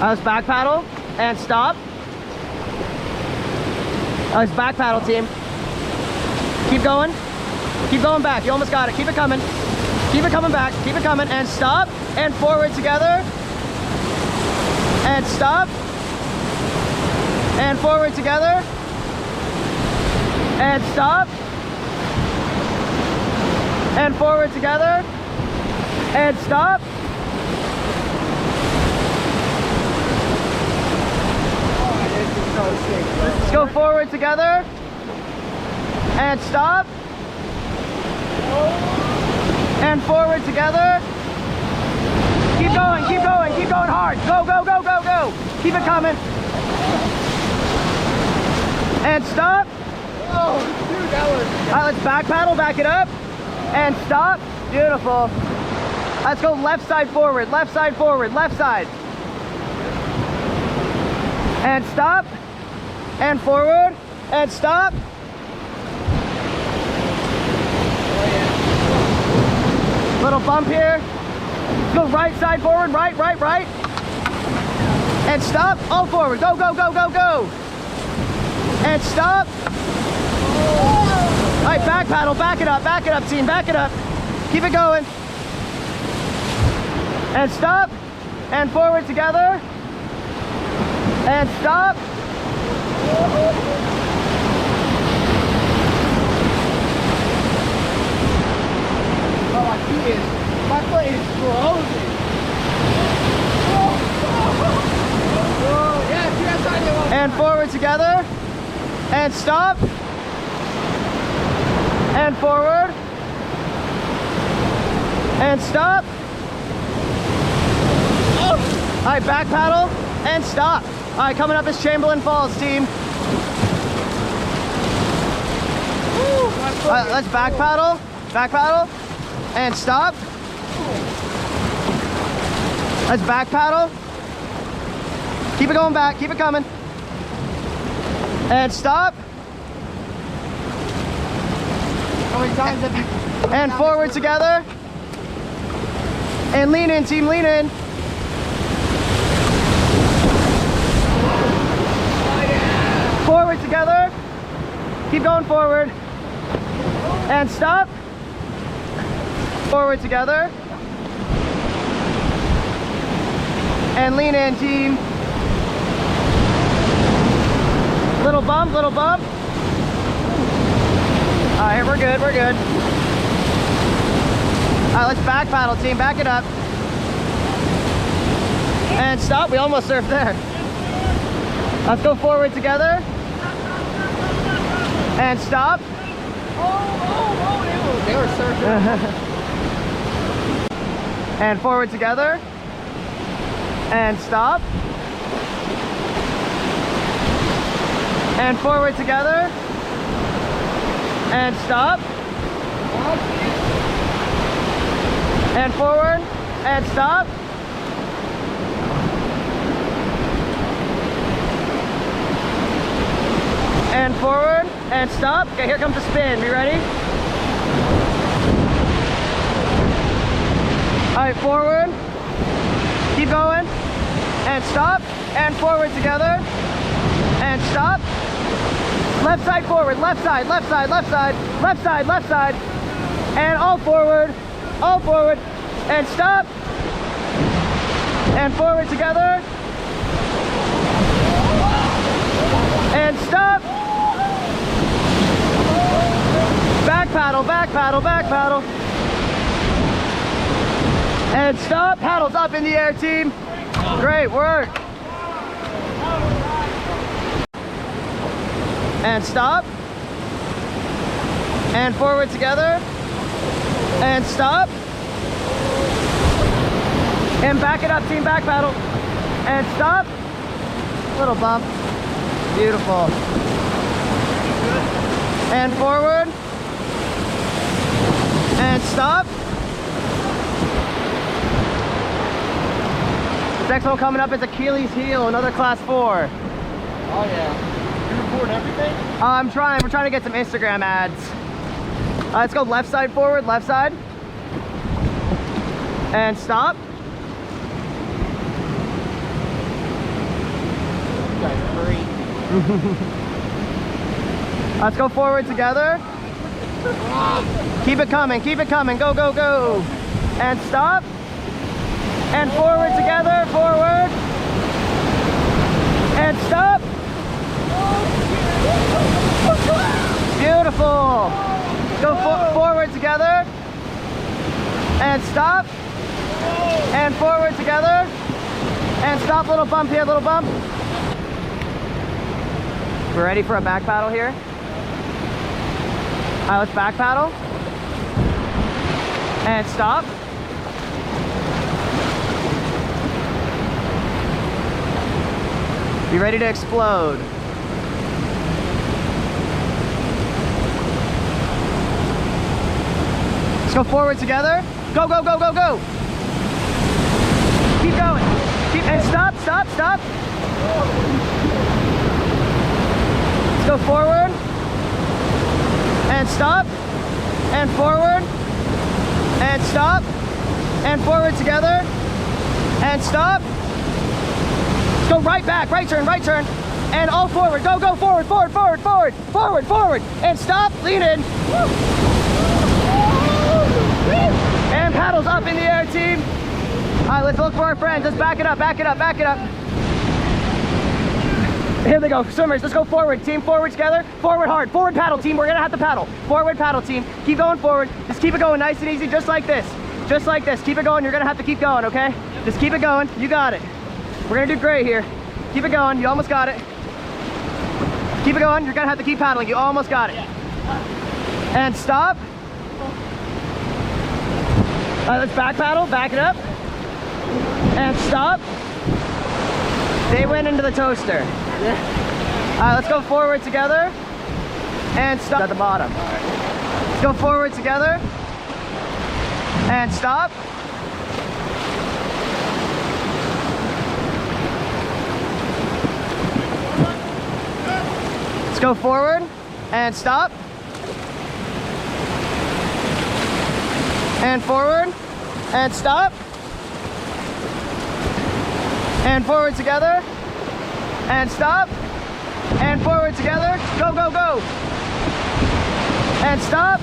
Let's back paddle and stop. Let's back paddle, team. Keep going. Keep going back. You almost got it. Keep it coming. Keep it coming back. Keep it coming. And stop. And forward together. And stop. And forward together. And stop. And forward together. And stop. Let's go forward together. And stop. And forward together. Keep going, keep going, keep going hard. Go, go, go, go, go. Keep it coming. And stop. Oh, dude, that was... All right, let's back paddle, back it up. And stop. Beautiful. Let's go left side forward, left side forward, left side. And stop. And forward. And stop. Little bump here. Go right side forward, right, right, right. And stop. All forward. Go, go, go, go, go. And stop. All right, back paddle, back it up, team, back it up. Keep it going. And stop. And forward together. And stop. Oh, my foot is frozen. Whoa, yeah, that's how you want. And forward together. And stop. And forward. And stop. Oh. All right, back paddle and stop. All right, coming up is Chamberlain Falls, team. All right, let's back paddle, and stop. Let's back paddle. Keep it going back, keep it coming. And stop. How many times have you... And forward together. And lean in, team, lean in. Forward together. Keep going forward. And stop. Forward together. And lean in, team. Little bump, little bump. All right, we're good, we're good. All right, let's back paddle, team, back it up. And stop, we almost surfed there. Let's go forward together. And stop. Oh, they were surfing. And forward together. And stop. And forward together. And stop. And forward. And stop. And forward. And stop. Okay, here comes the spin. Be ready? All right, forward. Keep going. And stop. And forward together. And stop. Left side forward. Left side. Left side. Left side. Left side. Left side. And all forward. All forward. And stop. And forward together. And stop. Back paddle, back paddle, back paddle. And stop. Paddles up in the air, team. Great work. And stop. And forward together. And stop. And back it up, team, back paddle. And stop. Little bump. Beautiful. And forward. And stop. Next one coming up is Achilles heel, another class 4. Oh yeah. You record everything? I'm trying. We're trying to get some Instagram ads. Let's go left side forward, left side. And stop. guy's crazy. Let's go forward together. Keep it coming, keep it coming. Go, go, go. And stop. And forward together, forward. And stop. Beautiful. Go forward together. And stop. And forward together. And stop, little bump here, little bump. We're ready for a back paddle here. All right, let's back paddle. And stop. Be ready to explode. Let's go forward together. Go, go, go, go, go. Keep going. Keep, and stop, stop, stop. Let's go forward. And stop. And forward. And stop. And forward together. And stop. Let's go right back, right turn, and all forward. Go, go, forward, forward, forward, forward, forward, forward, and stop, lean in. And paddles up in the air, team. All right, let's look for our friends. Let's back it up, back it up, back it up. Here they go, swimmers. Let's go forward, team. Forward together. Forward hard. Forward paddle, team. We're gonna have to paddle. Forward paddle, team. Keep going forward. Just keep it going nice and easy, just like this. Just like this. Keep it going. You're gonna have to keep going, okay? Just keep it going. You got it. We're gonna do great here. Keep it going. You almost got it. Keep it going. You're gonna have to keep paddling. You almost got it. And stop. All right, let's back paddle. Back it up. And stop. They went into the toaster. All right, let's go forward together. And stop at the bottom. Let's go forward together. And stop. Let's go forward and stop. And forward and stop. And forward together. And stop. And forward together. Go, go, go. And stop.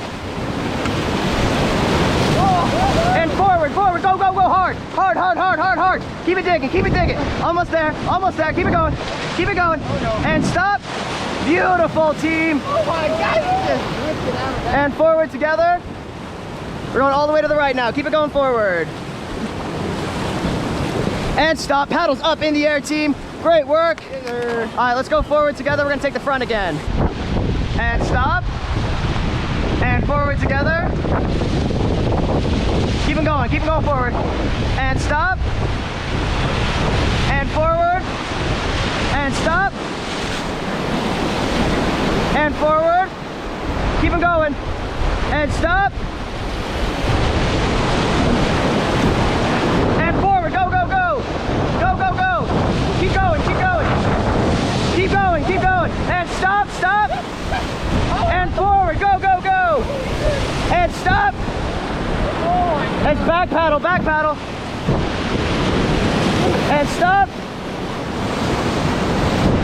And forward, forward. Go, go, go. Hard. Hard, hard, hard, hard, hard. Keep it digging, keep it digging. Almost there, almost there. Keep it going. Keep it going. And stop. Beautiful, team. Oh my God, you just ripped it out of that. And forward together. We're going all the way to the right now. Keep it going forward. And stop. Paddles up in the air, team. Great work. All right, let's go forward together. We're gonna take the front again. And stop. And forward together. Keep it going forward. And stop. And forward. And stop. And forward. Keep them going. And stop. And forward. Go, go, go. Go, go, go. Keep going, keep going. Keep going, keep going. And stop, stop. And forward. Go, go, go. And stop. And back paddle, back paddle. And stop.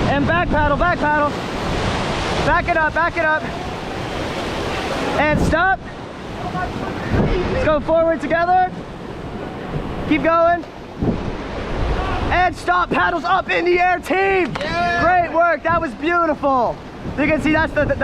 And back paddle, back paddle. Back it up, back it up. And stop. Let's go forward together. Keep going. And stop. Paddles up in the air, team. Yeah. Great work. That was beautiful. You can see that's the